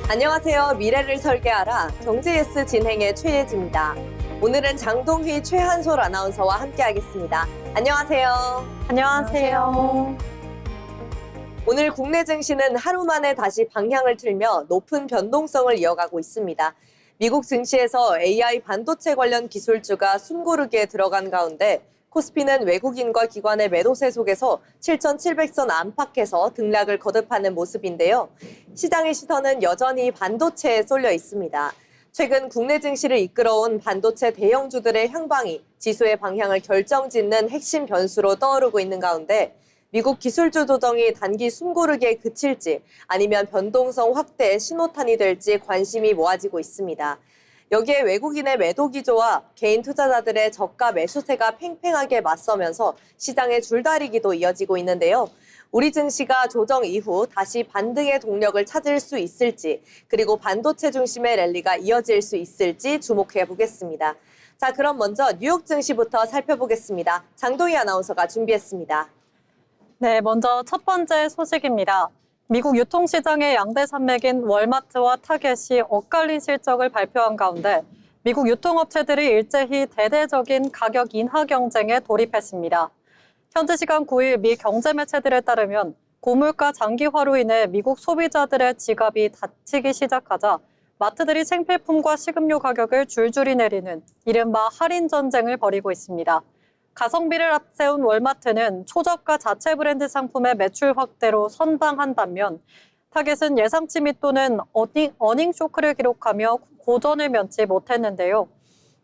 안녕하세요. 미래를 설계하라 경제예스 진행의 최예지입니다. 오늘은 장동휘, 최한솔 아나운서와 함께하겠습니다. 안녕하세요. 안녕하세요. 오늘 국내 증시는 하루 만에 다시 방향을 틀며 높은 변동성을 이어가고 있습니다. 미국 증시에서 AI 반도체 관련 기술주가 숨고르기에 들어간 가운데 코스피는 외국인과 기관의 매도세 속에서 7,700선 안팎에서 등락을 거듭하는 모습인데요. 시장의 시선은 여전히 반도체에 쏠려 있습니다. 최근 국내 증시를 이끌어온 반도체 대형주들의 향방이 지수의 방향을 결정짓는 핵심 변수로 떠오르고 있는 가운데 미국 기술주 조정이 단기 숨고르기에 그칠지 아니면 변동성 확대의 신호탄이 될지 관심이 모아지고 있습니다. 여기에 외국인의 매도 기조와 개인 투자자들의 저가 매수세가 팽팽하게 맞서면서 시장의 줄다리기도 이어지고 있는데요. 우리 증시가 조정 이후 다시 반등의 동력을 찾을 수 있을지, 그리고 반도체 중심의 랠리가 이어질 수 있을지 주목해 보겠습니다. 자, 그럼 먼저 뉴욕 증시부터 살펴보겠습니다. 장동희 아나운서가 준비했습니다. 네, 먼저 첫 번째 소식입니다. 미국 유통시장의 양대 산맥인 월마트와 타겟이 엇갈린 실적을 발표한 가운데 미국 유통업체들이 일제히 대대적인 가격 인하 경쟁에 돌입했습니다. 현지 시간 9일 미 경제 매체들에 따르면 고물가 장기화로 인해 미국 소비자들의 지갑이 다치기 시작하자 마트들이 생필품과 식음료 가격을 줄줄이 내리는 이른바 할인 전쟁을 벌이고 있습니다. 가성비를 앞세운 월마트는 초저가 자체 브랜드 상품의 매출 확대로 선방한 반면 타겟은 예상치 밑도는 어닝 쇼크를 기록하며 고전을 면치 못했는데요.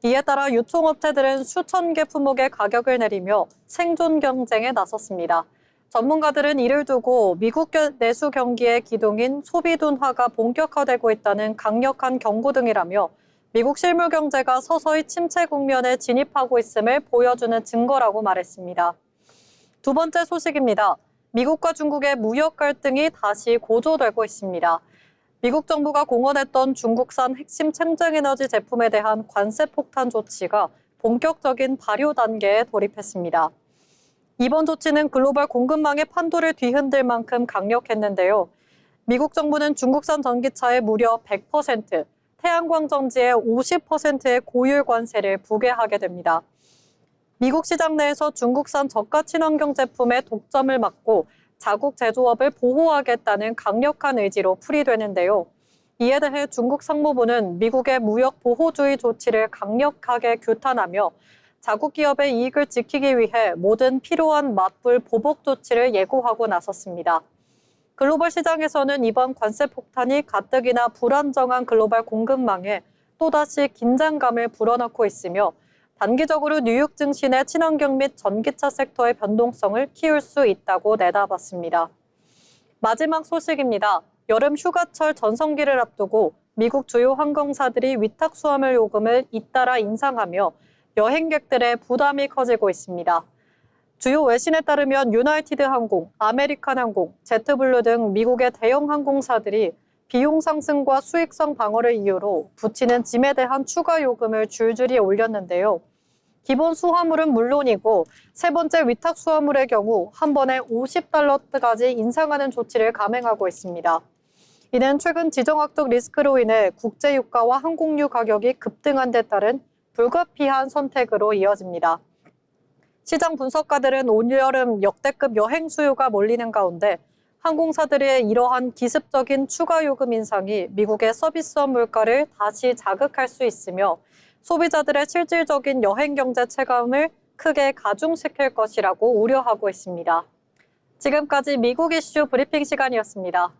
이에 따라 유통업체들은 수천 개 품목의 가격을 내리며 생존 경쟁에 나섰습니다. 전문가들은 이를 두고 미국 내수 경기의 기둥인 소비 둔화가 본격화되고 있다는 강력한 경고 등이라며 미국 실물 경제가 서서히 침체 국면에 진입하고 있음을 보여주는 증거라고 말했습니다. 두 번째 소식입니다. 미국과 중국의 무역 갈등이 다시 고조되고 있습니다. 미국 정부가 공언했던 중국산 핵심 청정에너지 제품에 대한 관세 폭탄 조치가 본격적인 발효 단계에 돌입했습니다. 이번 조치는 글로벌 공급망의 판도를 뒤흔들 만큼 강력했는데요. 미국 정부는 중국산 전기차에 무려 100%, 태양광 전지의 50%의 고율 관세를 부과하게 됩니다. 미국 시장 내에서 중국산 저가 친환경 제품의 독점을 막고 자국 제조업을 보호하겠다는 강력한 의지로 풀이되는데요. 이에 대해 중국 상무부는 미국의 무역 보호주의 조치를 강력하게 규탄하며 자국 기업의 이익을 지키기 위해 모든 필요한 맞불 보복 조치를 예고하고 나섰습니다. 글로벌 시장에서는 이번 관세 폭탄이 가뜩이나 불안정한 글로벌 공급망에 또다시 긴장감을 불어넣고 있으며 단기적으로 뉴욕 증시 내 친환경 및 전기차 섹터의 변동성을 키울 수 있다고 내다봤습니다. 마지막 소식입니다. 여름 휴가철 전성기를 앞두고 미국 주요 항공사들이 위탁 수화물 요금을 잇따라 인상하며 여행객들의 부담이 커지고 있습니다. 주요 외신에 따르면 유나이티드 항공, 아메리칸 항공, 제트블루 등 미국의 대형 항공사들이 비용 상승과 수익성 방어를 이유로 붙이는 짐에 대한 추가 요금을 줄줄이 올렸는데요. 기본 수화물은 물론이고 세 번째 위탁 수화물의 경우 한 번에 $50까지 인상하는 조치를 감행하고 있습니다. 이는 최근 지정학적 리스크로 인해 국제 유가와 항공유 가격이 급등한 데 따른 불가피한 선택으로 이어집니다. 시장 분석가들은 올여름 역대급 여행 수요가 몰리는 가운데 항공사들의 이러한 기습적인 추가 요금 인상이 미국의 서비스업 물가를 다시 자극할 수 있으며 소비자들의 실질적인 여행 경제 체감을 크게 가중시킬 것이라고 우려하고 있습니다. 지금까지 미국 이슈 브리핑 시간이었습니다.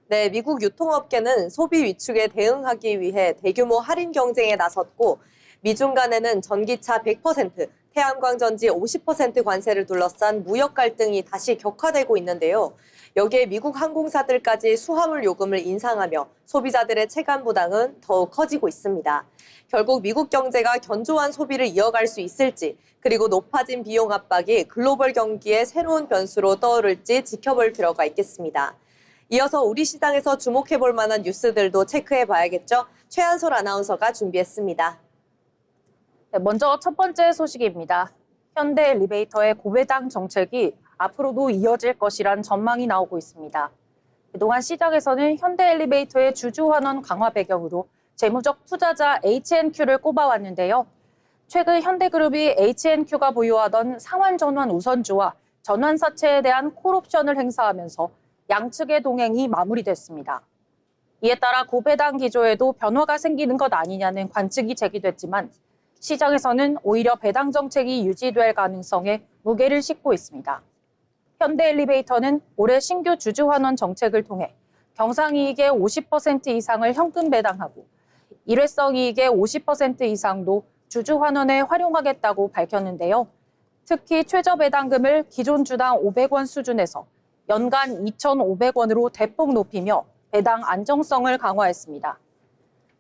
네, 미국 유통업계는 소비 위축에 대응하기 위해 대규모 할인 경쟁에 나섰고 미중 간에는 전기차 100%, 태양광 전지 50% 관세를 둘러싼 무역 갈등이 다시 격화되고 있는데요. 여기에 미국 항공사들까지 수화물 요금을 인상하며 소비자들의 체감 부담은 더욱 커지고 있습니다. 결국 미국 경제가 견조한 소비를 이어갈 수 있을지, 그리고 높아진 비용 압박이 글로벌 경기의 새로운 변수로 떠오를지 지켜볼 필요가 있겠습니다. 이어서 우리 시장에서 주목해 볼 만한 뉴스들도 체크해 봐야겠죠? 최한솔 아나운서가 준비했습니다. 네, 먼저 첫 번째 소식입니다. 현대 엘리베이터의 고배당 정책이 앞으로도 이어질 것이란 전망이 나오고 있습니다. 그동안 시장에서는 현대엘리베이터의 주주 환원 강화 배경으로 재무적 투자자 HNQ를 꼽아왔는데요. 최근 현대그룹이 HNQ가 보유하던 상환전환 우선주와 전환사채에 대한 콜옵션을 행사하면서 양측의 동행이 마무리됐습니다. 이에 따라 고배당 기조에도 변화가 생기는 것 아니냐는 관측이 제기됐지만 시장에서는 오히려 배당 정책이 유지될 가능성에 무게를 싣고 있습니다. 현대엘리베이터는 올해 신규 주주 환원 정책을 통해 경상이익의 50% 이상을 현금 배당하고 일회성 이익의 50% 이상도 주주 환원에 활용하겠다고 밝혔는데요. 특히 최저 배당금을 기존 주당 500원 수준에서 연간 2,500원으로 대폭 높이며 배당 안정성을 강화했습니다.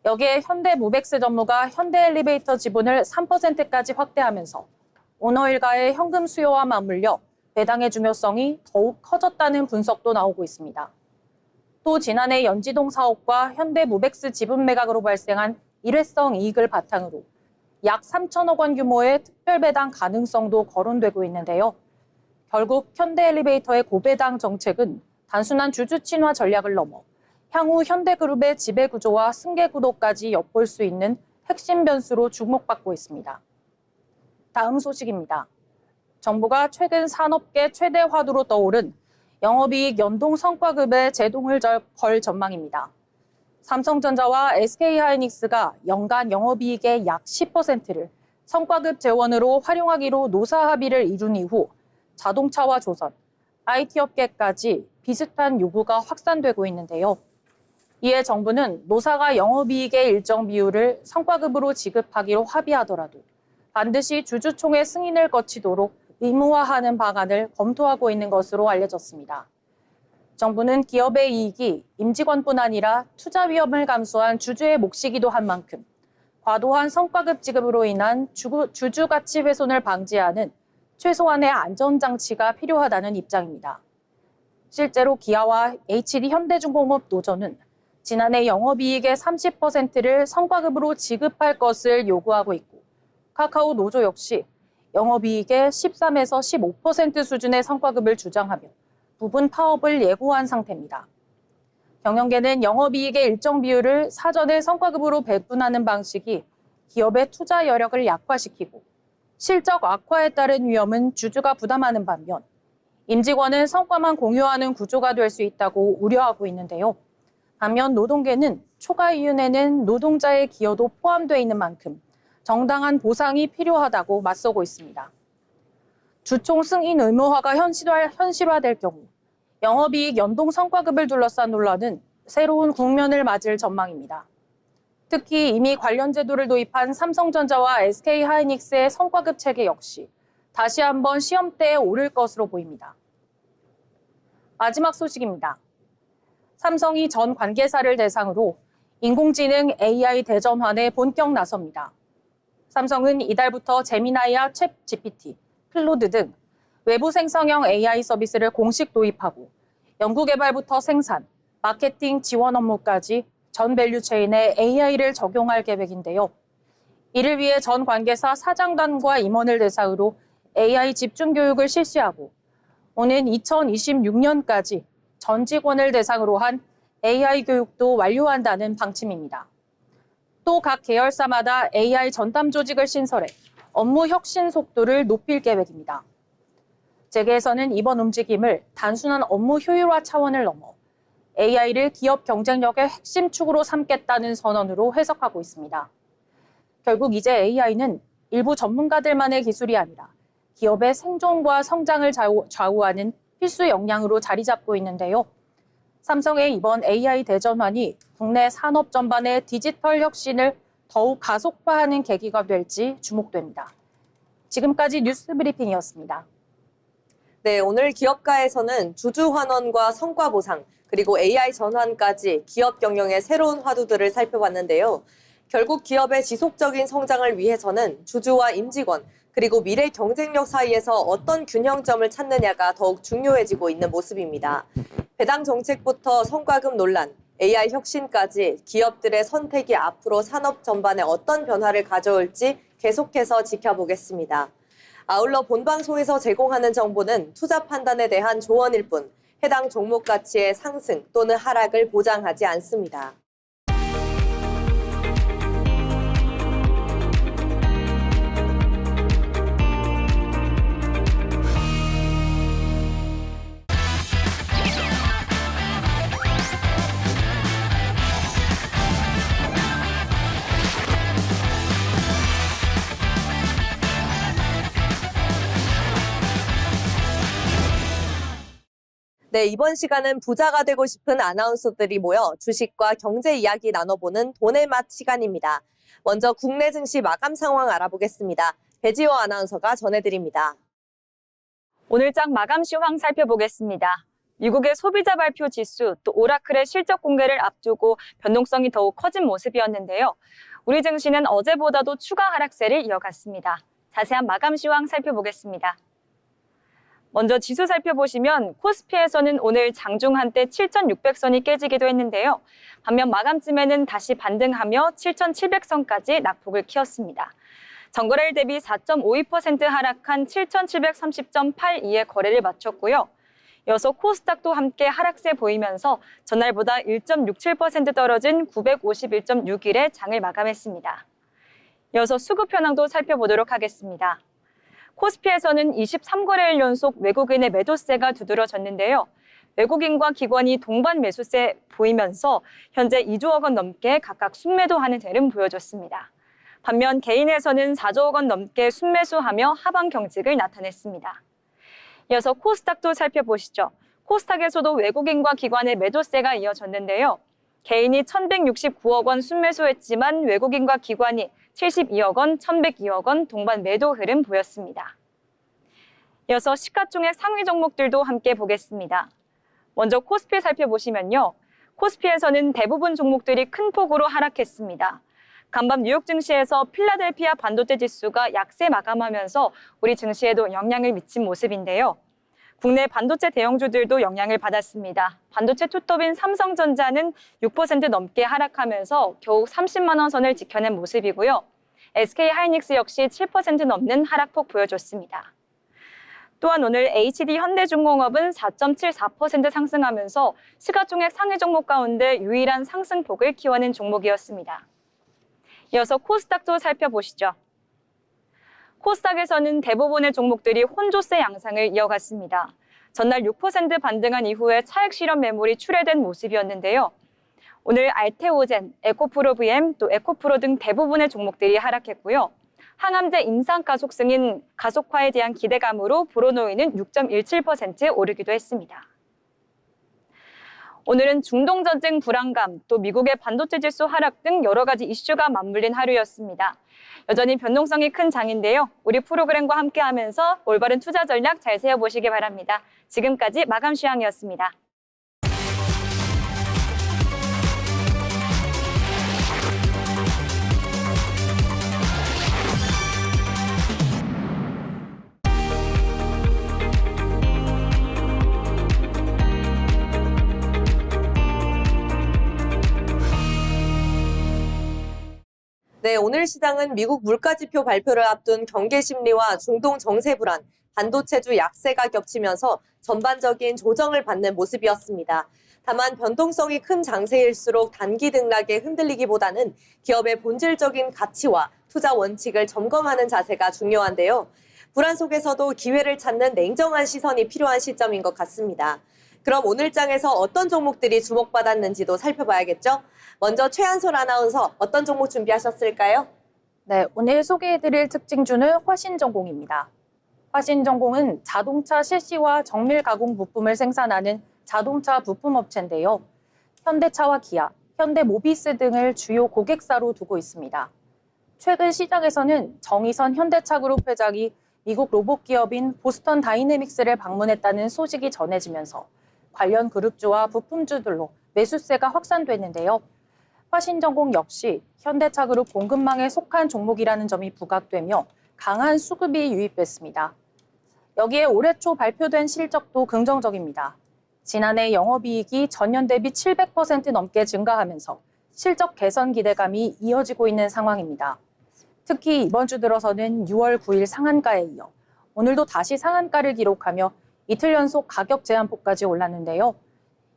여기에 현대무백스 전무가 현대엘리베이터 지분을 3%까지 확대하면서 오너 일가의 현금 수요와 맞물려 배당의 중요성이 더욱 커졌다는 분석도 나오고 있습니다. 또 지난해 연지동 사업과 현대무백스 지분 매각으로 발생한 일회성 이익을 바탕으로 약 3천억 원 규모의 특별 배당 가능성도 거론되고 있는데요. 결국 현대엘리베이터의 고배당 정책은 단순한 주주 친화 전략을 넘어 향후 현대그룹의 지배 구조와 승계 구도까지 엿볼 수 있는 핵심 변수로 주목받고 있습니다. 다음 소식입니다. 정부가 최근 산업계 최대 화두로 떠오른 영업이익 연동 성과급의 제동을 걸 전망입니다. 삼성전자와 SK하이닉스가 연간 영업이익의 약 10%를 성과급 재원으로 활용하기로 노사 합의를 이룬 이후 자동차와 조선, IT업계까지 비슷한 요구가 확산되고 있는데요. 이에 정부는 노사가 영업이익의 일정 비율을 성과급으로 지급하기로 합의하더라도 반드시 주주총회 승인을 거치도록 의무화하는 방안을 검토하고 있는 것으로 알려졌습니다. 정부는 기업의 이익이 임직원뿐 아니라 투자 위험을 감수한 주주의 몫이기도 한 만큼 과도한 성과급 지급으로 인한 주주 가치 훼손을 방지하는 최소한의 안전장치가 필요하다는 입장입니다. 실제로 기아와 HD 현대중공업 노조는 지난해 영업이익의 30%를 성과급으로 지급할 것을 요구하고 있고 카카오 노조 역시 영업이익의 13에서 15% 수준의 성과급을 주장하며 부분 파업을 예고한 상태입니다. 경영계는 영업이익의 일정 비율을 사전에 성과급으로 배분하는 방식이 기업의 투자 여력을 약화시키고 실적 악화에 따른 위험은 주주가 부담하는 반면 임직원은 성과만 공유하는 구조가 될 수 있다고 우려하고 있는데요. 반면 노동계는 초과 이윤에는 노동자의 기여도 포함되어 있는 만큼 정당한 보상이 필요하다고 맞서고 있습니다. 주총 승인 의무화가 현실화될 경우 영업이익 연동 성과급을 둘러싼 논란은 새로운 국면을 맞을 전망입니다. 특히 이미 관련 제도를 도입한 삼성전자와 SK하이닉스의 성과급 체계 역시 다시 한번 시험대에 오를 것으로 보입니다. 마지막 소식입니다. 삼성이 전 관계사를 대상으로 인공지능 AI 대전환에 본격 나섭니다. 삼성은 이달부터 제미나이와 챗GPT, 클로드 등 외부 생성형 AI 서비스를 공식 도입하고 연구개발부터 생산, 마케팅 지원 업무까지 전 밸류체인에 AI를 적용할 계획인데요. 이를 위해 전 관계사 사장단과 임원을 대상으로 AI 집중 교육을 실시하고 오는 2026년까지 전 직원을 대상으로 한 AI 교육도 완료한다는 방침입니다. 또 각 계열사마다 AI 전담 조직을 신설해 업무 혁신 속도를 높일 계획입니다. 재계에서는 이번 움직임을 단순한 업무 효율화 차원을 넘어 AI를 기업 경쟁력의 핵심 축으로 삼겠다는 선언으로 해석하고 있습니다. 결국 이제 AI는 일부 전문가들만의 기술이 아니라 기업의 생존과 성장을 좌우하는 필수 역량으로 자리 잡고 있는데요. 삼성의 이번 AI 대전환이 국내 산업 전반의 디지털 혁신을 더욱 가속화하는 계기가 될지 주목됩니다. 지금까지 뉴스 브리핑이었습니다. 네, 오늘 기업가에서는 주주 환원과 성과 보상, 그리고 AI 전환까지 기업 경영의 새로운 화두들을 살펴봤는데요. 결국 기업의 지속적인 성장을 위해서는 주주와 임직원, 그리고 미래 경쟁력 사이에서 어떤 균형점을 찾느냐가 더욱 중요해지고 있는 모습입니다. 배당 정책부터 성과급 논란, AI 혁신까지 기업들의 선택이 앞으로 산업 전반에 어떤 변화를 가져올지 계속해서 지켜보겠습니다. 아울러 본방송에서 제공하는 정보는 투자 판단에 대한 조언일 뿐 해당 종목 가치의 상승 또는 하락을 보장하지 않습니다. 네, 이번 시간은 부자가 되고 싶은 아나운서들이 모여 주식과 경제 이야기 나눠보는 돈의 맛 시간입니다. 먼저 국내 증시 마감 상황 알아보겠습니다. 배지호 아나운서가 전해드립니다. 오늘장 마감 시황 살펴보겠습니다. 미국의 소비자 발표 지수 또 오라클의 실적 공개를 앞두고 변동성이 더욱 커진 모습이었는데요. 우리 증시는 어제보다도 추가 하락세를 이어갔습니다. 자세한 마감 시황 살펴보겠습니다. 먼저 지수 살펴보시면 코스피에서는 오늘 장중 한때 7,600선이 깨지기도 했는데요. 반면 마감쯤에는 다시 반등하며 7,700선까지 낙폭을 키웠습니다. 전거래일 대비 4.52% 하락한 7,730.82의 거래를 마쳤고요. 이어서 코스닥도 함께 하락세 보이면서 전날보다 1.67% 떨어진 951.61의 장을 마감했습니다. 이어서 수급 현황도 살펴보도록 하겠습니다. 코스피에서는 23거래일 연속 외국인의 매도세가 두드러졌는데요. 외국인과 기관이 동반 매수세 보이면서 현재 2조억 원 넘게 각각 순매도하는 흐름 보여줬습니다. 반면 개인에서는 4조억 원 넘게 순매수하며 하방 경직을 나타냈습니다. 이어서 코스닥도 살펴보시죠. 코스닥에서도 외국인과 기관의 매도세가 이어졌는데요. 개인이 1,169억 원 순매수했지만 외국인과 기관이 72억 원, 1,102억 원 동반 매도 흐름 보였습니다. 이어서 시가총액 상위 종목들도 함께 보겠습니다. 먼저 코스피 살펴보시면요. 코스피에서는 대부분 종목들이 큰 폭으로 하락했습니다. 간밤 뉴욕 증시에서 필라델피아 반도체 지수가 약세 마감하면서 우리 증시에도 영향을 미친 모습인데요. 국내 반도체 대형주들도 영향을 받았습니다. 반도체 투톱인 삼성전자는 6% 넘게 하락하면서 겨우 30만 원 선을 지켜낸 모습이고요. SK하이닉스 역시 7% 넘는 하락폭 보여줬습니다. 또한 오늘 HD 현대중공업은 4.74% 상승하면서 시가총액 상위 종목 가운데 유일한 상승폭을 키워낸 종목이었습니다. 이어서 코스닥도 살펴보시죠. 코스닥에서는 대부분의 종목들이 혼조세 양상을 이어갔습니다. 전날 6% 반등한 이후에 차익 실현 매물이 출회된 모습이었는데요. 오늘 알테오젠, 에코프로-VM, 또 에코프로 등 대부분의 종목들이 하락했고요. 항암제 임상 가속성인 가속화에 대한 기대감으로 브로노이는 6.17% 오르기도 했습니다. 오늘은 중동 전쟁 불안감, 또 미국의 반도체 지수 하락 등 여러 가지 이슈가 맞물린 하루였습니다. 여전히 변동성이 큰 장인데요. 우리 프로그램과 함께하면서 올바른 투자 전략 잘 세워보시기 바랍니다. 지금까지 마감 시황이었습니다. 네, 오늘 시장은 미국 물가지표 발표를 앞둔 경계 심리와 중동 정세 불안, 반도체주 약세가 겹치면서 전반적인 조정을 받는 모습이었습니다. 다만 변동성이 큰 장세일수록 단기 등락에 흔들리기보다는 기업의 본질적인 가치와 투자 원칙을 점검하는 자세가 중요한데요. 불안 속에서도 기회를 찾는 냉정한 시선이 필요한 시점인 것 같습니다. 그럼 오늘 장에서 어떤 종목들이 주목받았는지도 살펴봐야겠죠? 먼저 최한솔 아나운서 어떤 종목 준비하셨을까요? 네, 오늘 소개해드릴 특징주는 화신전공입니다. 화신전공은 자동차 실시와 정밀 가공 부품을 생산하는 자동차 부품업체인데요. 현대차와 기아, 현대모비스 등을 주요 고객사로 두고 있습니다. 최근 시장에서는 정의선 현대차 그룹 회장이 미국 로봇 기업인 보스턴 다이내믹스를 방문했다는 소식이 전해지면서 관련 그룹주와 부품주들로 매수세가 확산됐는데요. 화신전공 역시 현대차 그룹 공급망에 속한 종목이라는 점이 부각되며 강한 수급이 유입됐습니다. 여기에 올해 초 발표된 실적도 긍정적입니다. 지난해 영업이익이 전년 대비 700% 넘게 증가하면서 실적 개선 기대감이 이어지고 있는 상황입니다. 특히 이번 주 들어서는 6월 9일 상한가에 이어 오늘도 다시 상한가를 기록하며 이틀 연속 가격 제한폭까지 올랐는데요.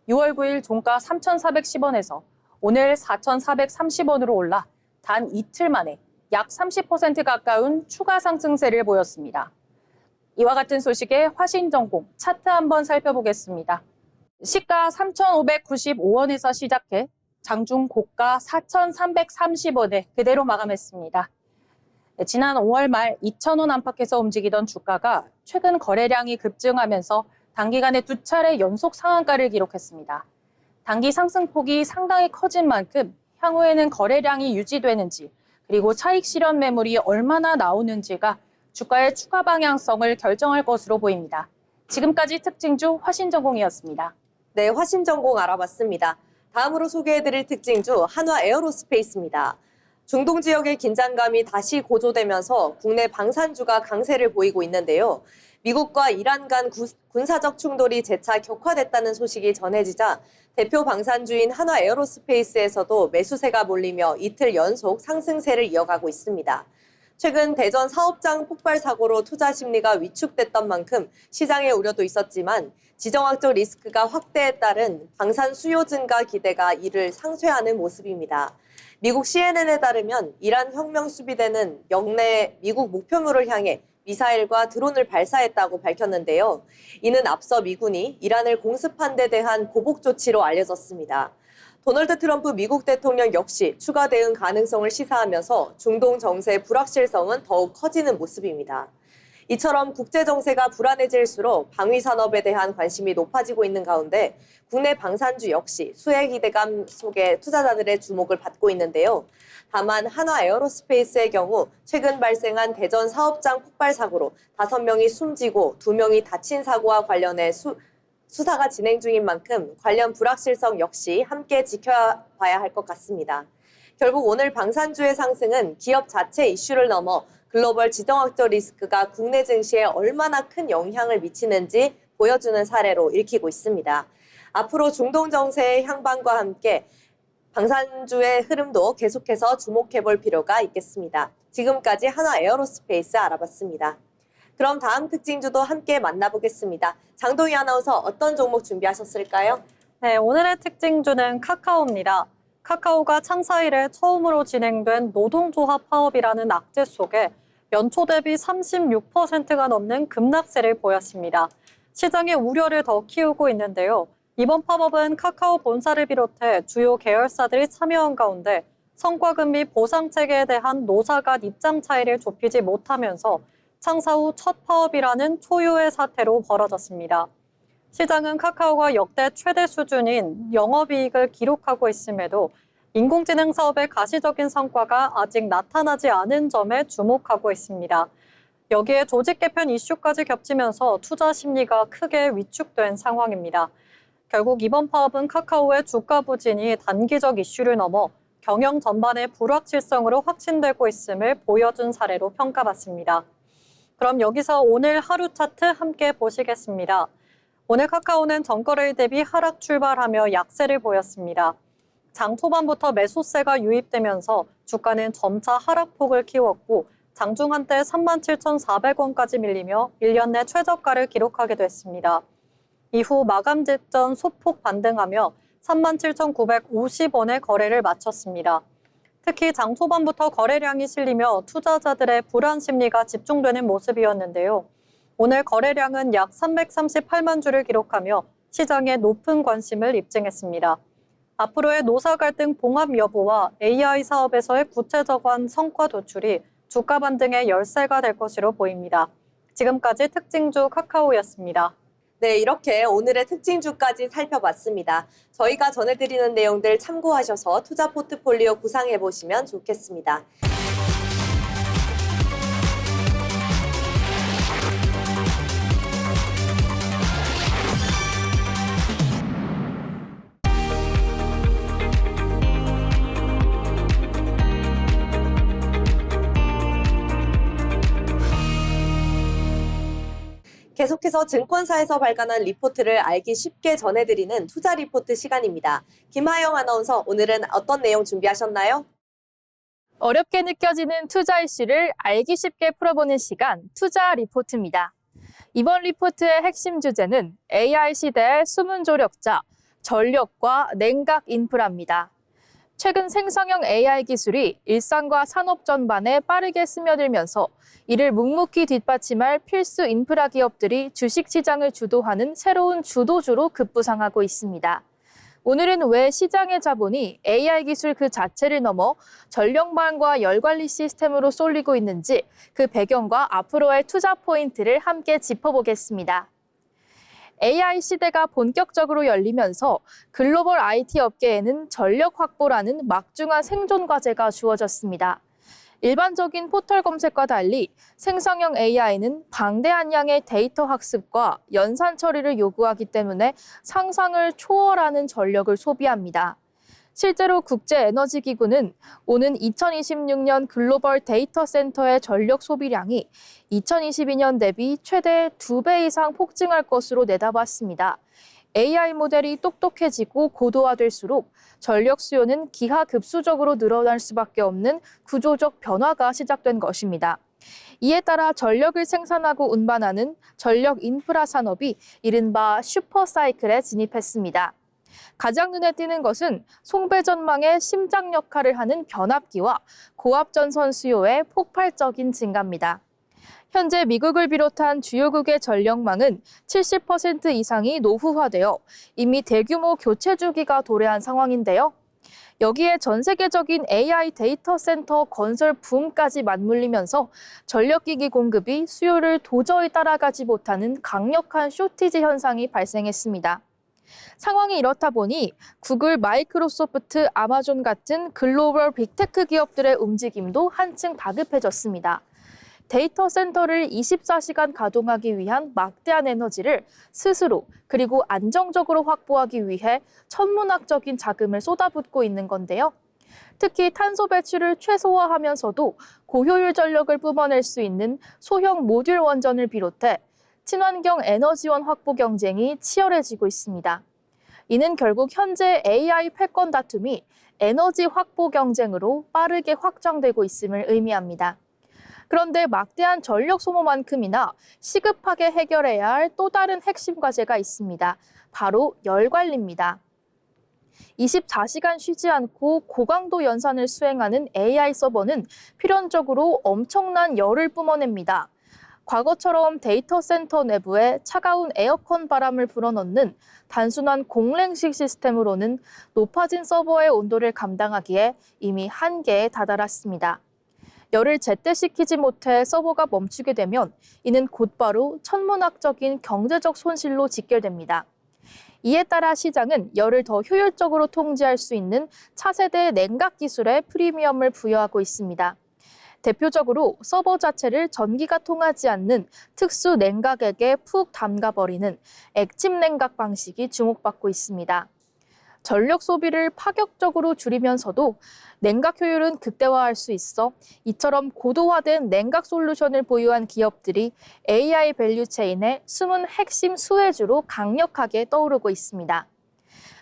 6월 9일 종가 3,410원에서 오늘 4,430원으로 올라 단 이틀 만에 약 30% 가까운 추가 상승세를 보였습니다. 이와 같은 소식에 화신전공 차트 한번 살펴보겠습니다. 시가 3,595원에서 시작해 장중 고가 4,330원에 그대로 마감했습니다. 지난 5월 말 2,000원 안팎에서 움직이던 주가가 최근 거래량이 급증하면서 단기간에 두 차례 연속 상한가를 기록했습니다. 단기 상승폭이 상당히 커진 만큼 향후에는 거래량이 유지되는지 그리고 차익 실현 매물이 얼마나 나오는지가 주가의 추가 방향성을 결정할 것으로 보입니다. 지금까지 특징주 화신전공이었습니다. 네, 화신전공 알아봤습니다. 다음으로 소개해드릴 특징주 한화 에어로스페이스입니다. 중동 지역의 긴장감이 다시 고조되면서 국내 방산주가 강세를 보이고 있는데요. 미국과 이란 간 군사적 충돌이 재차 격화됐다는 소식이 전해지자 대표 방산주인 한화 에어로스페이스에서도 매수세가 몰리며 이틀 연속 상승세를 이어가고 있습니다. 최근 대전 사업장 폭발 사고로 투자 심리가 위축됐던 만큼 시장의 우려도 있었지만 지정학적 리스크가 확대에 따른 방산 수요 증가 기대가 이를 상쇄하는 모습입니다. 미국 CNN에 따르면 이란 혁명 수비대는 영내 미국 목표물을 향해 미사일과 드론을 발사했다고 밝혔는데요. 이는 앞서 미군이 이란을 공습한 데 대한 보복 조치로 알려졌습니다. 도널드 트럼프 미국 대통령 역시 추가 대응 가능성을 시사하면서 중동 정세의 불확실성은 더욱 커지는 모습입니다. 이처럼 국제 정세가 불안해질수록 방위 산업에 대한 관심이 높아지고 있는 가운데 국내 방산주 역시 수혜 기대감 속에 투자자들의 주목을 받고 있는데요. 다만 한화 에어로스페이스의 경우 최근 발생한 대전 사업장 폭발 사고로 5명이 숨지고 2명이 다친 사고와 관련해 수사가 진행 중인 만큼 관련 불확실성 역시 함께 지켜봐야 할 것 같습니다. 결국 오늘 방산주의 상승은 기업 자체 이슈를 넘어 글로벌 지정학적 리스크가 국내 증시에 얼마나 큰 영향을 미치는지 보여주는 사례로 읽히고 있습니다. 앞으로 중동 정세의 향방과 함께 방산주의 흐름도 계속해서 주목해볼 필요가 있겠습니다. 지금까지 한화 에어로스페이스 알아봤습니다. 그럼 다음 특징주도 함께 만나보겠습니다. 장동희 아나운서 어떤 종목 준비하셨을까요? 네, 오늘의 특징주는 카카오입니다. 카카오가 창사 이래 처음으로 진행된 노동조합 파업이라는 악재 속에 연초 대비 36%가 넘는 급락세를 보였습니다. 시장의 우려를 더 키우고 있는데요. 이번 파업은 카카오 본사를 비롯해 주요 계열사들이 참여한 가운데 성과금 및 보상체계에 대한 노사 간 입장 차이를 좁히지 못하면서 창사 후 첫 파업이라는 초유의 사태로 벌어졌습니다. 시장은 카카오가 역대 최대 수준인 영업이익을 기록하고 있음에도 인공지능 사업의 가시적인 성과가 아직 나타나지 않은 점에 주목하고 있습니다. 여기에 조직 개편 이슈까지 겹치면서 투자 심리가 크게 위축된 상황입니다. 결국 이번 파업은 카카오의 주가 부진이 단기적 이슈를 넘어 경영 전반의 불확실성으로 확신되고 있음을 보여준 사례로 평가받습니다. 그럼 여기서 오늘 하루 차트 함께 보시겠습니다. 오늘 카카오는 전거래일 대비 하락 출발하며 약세를 보였습니다. 장 초반부터 매수세가 유입되면서 주가는 점차 하락폭을 키웠고 장중 한때 37,400원까지 밀리며 1년 내 최저가를 기록하게 됐습니다. 이후 마감 직전 소폭 반등하며 37,950원에 거래를 마쳤습니다. 특히 장 초반부터 거래량이 실리며 투자자들의 불안 심리가 집중되는 모습이었는데요. 오늘 거래량은 약 338만 주를 기록하며 시장에 높은 관심을 입증했습니다. 앞으로의 노사 갈등 봉합 여부와 AI 사업에서의 구체적인 성과 도출이 주가 반등의 열쇠가 될 것으로 보입니다. 지금까지 특징주 카카오였습니다. 네, 이렇게 오늘의 특징주까지 살펴봤습니다. 저희가 전해드리는 내용들 참고하셔서 투자 포트폴리오 구상해보시면 좋겠습니다. 계속해서 증권사에서 발간한 리포트를 알기 쉽게 전해드리는 투자 리포트 시간입니다. 김하영 아나운서, 오늘은 어떤 내용 준비하셨나요? 어렵게 느껴지는 투자 이슈를 알기 쉽게 풀어보는 시간, 투자 리포트입니다. 이번 리포트의 핵심 주제는 AI 시대의 숨은 조력자, 전력과 냉각 인프라입니다. 최근 생성형 AI 기술이 일상과 산업 전반에 빠르게 스며들면서 이를 묵묵히 뒷받침할 필수 인프라 기업들이 주식시장을 주도하는 새로운 주도주로 급부상하고 있습니다. 오늘은 왜 시장의 자본이 AI 기술 그 자체를 넘어 전력망과 열관리 시스템으로 쏠리고 있는지 그 배경과 앞으로의 투자 포인트를 함께 짚어보겠습니다. AI 시대가 본격적으로 열리면서 글로벌 IT 업계에는 전력 확보라는 막중한 생존 과제가 주어졌습니다. 일반적인 포털 검색과 달리 생성형 AI는 방대한 양의 데이터 학습과 연산 처리를 요구하기 때문에 상상을 초월하는 전력을 소비합니다. 실제로 국제에너지기구는 오는 2026년 글로벌 데이터 센터의 전력 소비량이 2022년 대비 최대 2배 이상 폭증할 것으로 내다봤습니다. AI 모델이 똑똑해지고 고도화될수록 전력 수요는 기하급수적으로 늘어날 수밖에 없는 구조적 변화가 시작된 것입니다. 이에 따라 전력을 생산하고 운반하는 전력 인프라 산업이 이른바 슈퍼사이클에 진입했습니다. 가장 눈에 띄는 것은 송배전망의 심장 역할을 하는 변압기와 고압전선 수요의 폭발적인 증가입니다. 현재 미국을 비롯한 주요국의 전력망은 70% 이상이 노후화되어 이미 대규모 교체 주기가 도래한 상황인데요. 여기에 전 세계적인 AI 데이터 센터 건설 붐까지 맞물리면서 전력기기 공급이 수요를 도저히 따라가지 못하는 강력한 쇼티지 현상이 발생했습니다. 상황이 이렇다 보니 구글, 마이크로소프트, 아마존 같은 글로벌 빅테크 기업들의 움직임도 한층 다급해졌습니다. 데이터 센터를 24시간 가동하기 위한 막대한 에너지를 스스로 그리고 안정적으로 확보하기 위해 천문학적인 자금을 쏟아붓고 있는 건데요. 특히 탄소 배출을 최소화하면서도 고효율 전력을 뿜어낼 수 있는 소형 모듈 원전을 비롯해 친환경 에너지원 확보 경쟁이 치열해지고 있습니다. 이는 결국 현재 AI 패권 다툼이 에너지 확보 경쟁으로 빠르게 확장되고 있음을 의미합니다. 그런데 막대한 전력 소모만큼이나 시급하게 해결해야 할 또 다른 핵심 과제가 있습니다. 바로 열 관리입니다. 24시간 쉬지 않고 고강도 연산을 수행하는 AI 서버는 필연적으로 엄청난 열을 뿜어냅니다. 과거처럼 데이터 센터 내부에 차가운 에어컨 바람을 불어넣는 단순한 공랭식 시스템으로는 높아진 서버의 온도를 감당하기에 이미 한계에 다다랐습니다. 열을 제때시키지 못해 서버가 멈추게 되면 이는 곧바로 천문학적인 경제적 손실로 직결됩니다. 이에 따라 시장은 열을 더 효율적으로 통제할 수 있는 차세대 냉각 기술에 프리미엄을 부여하고 있습니다. 대표적으로 서버 자체를 전기가 통하지 않는 특수 냉각액에 푹 담가버리는 액침 냉각 방식이 주목받고 있습니다. 전력 소비를 파격적으로 줄이면서도 냉각 효율은 극대화할 수 있어 이처럼 고도화된 냉각 솔루션을 보유한 기업들이 AI 밸류 체인의 숨은 핵심 수혜주로 강력하게 떠오르고 있습니다.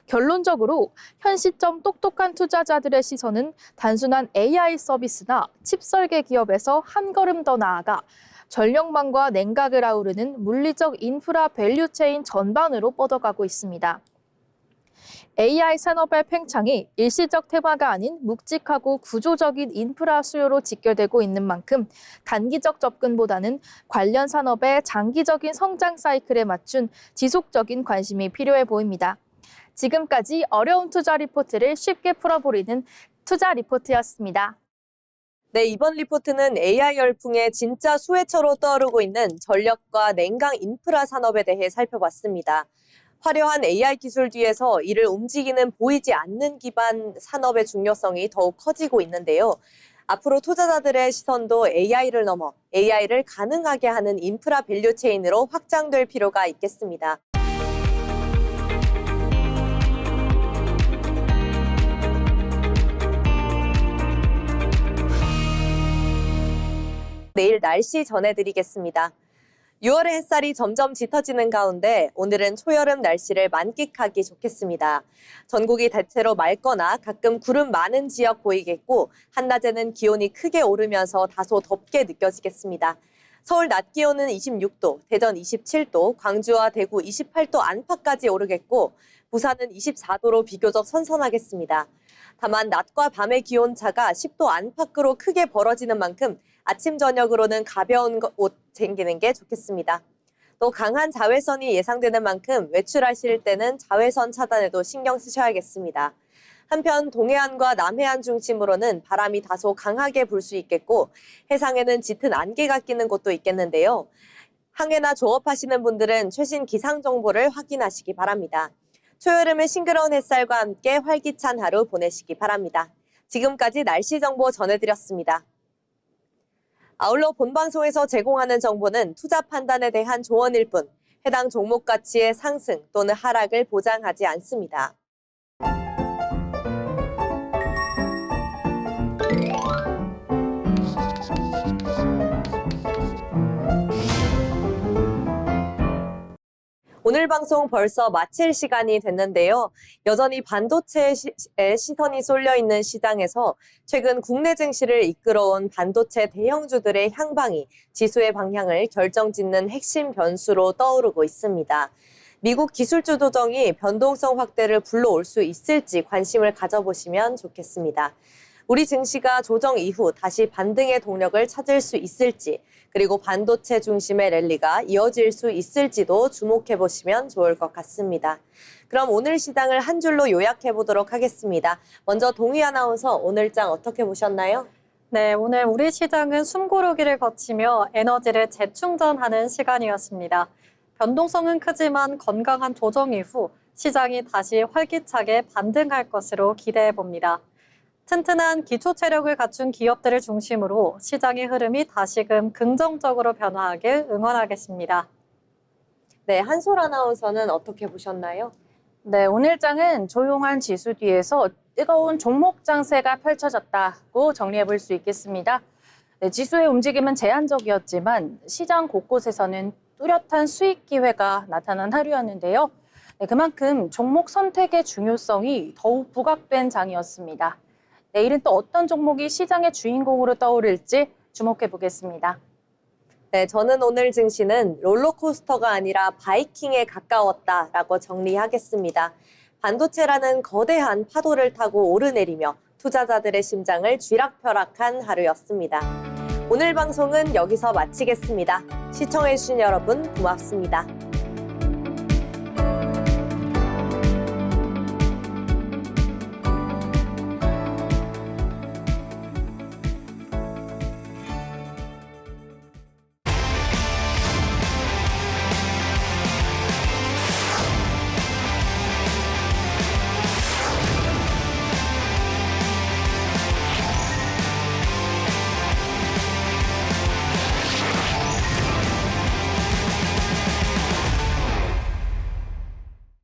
결론적으로 현 시점 똑똑한 투자자들의 시선은 단순한 AI 서비스나 칩 설계 기업에서 한 걸음 더 나아가 전력망과 냉각을 아우르는 물리적 인프라 밸류 체인 전반으로 뻗어가고 있습니다. AI 산업의 팽창이 일시적 테마가 아닌 묵직하고 구조적인 인프라 수요로 직결되고 있는 만큼 단기적 접근보다는 관련 산업의 장기적인 성장 사이클에 맞춘 지속적인 관심이 필요해 보입니다. 지금까지 어려운 투자 리포트를 쉽게 풀어보리는 투자 리포트였습니다. 네, 이번 리포트는 AI 열풍의 진짜 수혜처로 떠오르고 있는 전력과 냉각 인프라 산업에 대해 살펴봤습니다. 화려한 AI 기술 뒤에서 이를 움직이는 보이지 않는 기반 산업의 중요성이 더욱 커지고 있는데요. 앞으로 투자자들의 시선도 AI를 넘어 AI를 가능하게 하는 인프라 밸류 체인으로 확장될 필요가 있겠습니다. 내일 날씨 전해드리겠습니다. 6월의 햇살이 점점 짙어지는 가운데 오늘은 초여름 날씨를 만끽하기 좋겠습니다. 전국이 대체로 맑거나 가끔 구름 많은 지역 보이겠고 한낮에는 기온이 크게 오르면서 다소 덥게 느껴지겠습니다. 서울 낮 기온은 26도, 대전 27도, 광주와 대구 28도 안팎까지 오르겠고 부산은 24도로 비교적 선선하겠습니다. 다만 낮과 밤의 기온차가 10도 안팎으로 크게 벌어지는 만큼 아침 저녁으로는 가벼운 옷 챙기는 게 좋겠습니다. 또 강한 자외선이 예상되는 만큼 외출하실 때는 자외선 차단에도 신경 쓰셔야겠습니다. 한편 동해안과 남해안 중심으로는 바람이 다소 강하게 불 수 있겠고 해상에는 짙은 안개가 끼는 곳도 있겠는데요. 항해나 조업하시는 분들은 최신 기상 정보를 확인하시기 바랍니다. 초여름의 싱그러운 햇살과 함께 활기찬 하루 보내시기 바랍니다. 지금까지 날씨 정보 전해드렸습니다. 아울러 본방송에서 제공하는 정보는 투자 판단에 대한 조언일 뿐 해당 종목 가치의 상승 또는 하락을 보장하지 않습니다. 오늘 방송 벌써 마칠 시간이 됐는데요. 여전히 반도체에 시선이 쏠려 있는 시장에서 최근 국내 증시를 이끌어온 반도체 대형주들의 향방이 지수의 방향을 결정짓는 핵심 변수로 떠오르고 있습니다. 미국 기술주 조정이 변동성 확대를 불러올 수 있을지 관심을 가져보시면 좋겠습니다. 우리 증시가 조정 이후 다시 반등의 동력을 찾을 수 있을지, 그리고 반도체 중심의 랠리가 이어질 수 있을지도 주목해 보시면 좋을 것 같습니다. 그럼 오늘 시장을 한 줄로 요약해 보도록 하겠습니다. 먼저 동희 아나운서 오늘장 어떻게 보셨나요? 네, 오늘 우리 시장은 숨고르기를 거치며 에너지를 재충전하는 시간이었습니다. 변동성은 크지만 건강한 조정 이후 시장이 다시 활기차게 반등할 것으로 기대해 봅니다. 튼튼한 기초 체력을 갖춘 기업들을 중심으로 시장의 흐름이 다시금 긍정적으로 변화하길 응원하겠습니다. 네, 한솔 아나운서는 어떻게 보셨나요? 네, 오늘장은 조용한 지수 뒤에서 뜨거운 종목 장세가 펼쳐졌다고 정리해 볼 수 있겠습니다. 네, 지수의 움직임은 제한적이었지만 시장 곳곳에서는 뚜렷한 수익 기회가 나타난 하루였는데요. 네, 그만큼 종목 선택의 중요성이 더욱 부각된 장이었습니다. 내일은 또 어떤 종목이 시장의 주인공으로 떠오를지 주목해 보겠습니다. 네, 저는 오늘 증시는 롤러코스터가 아니라 바이킹에 가까웠다라고 정리하겠습니다. 반도체라는 거대한 파도를 타고 오르내리며 투자자들의 심장을 쥐락펴락한 하루였습니다. 오늘 방송은 여기서 마치겠습니다. 시청해주신 여러분 고맙습니다.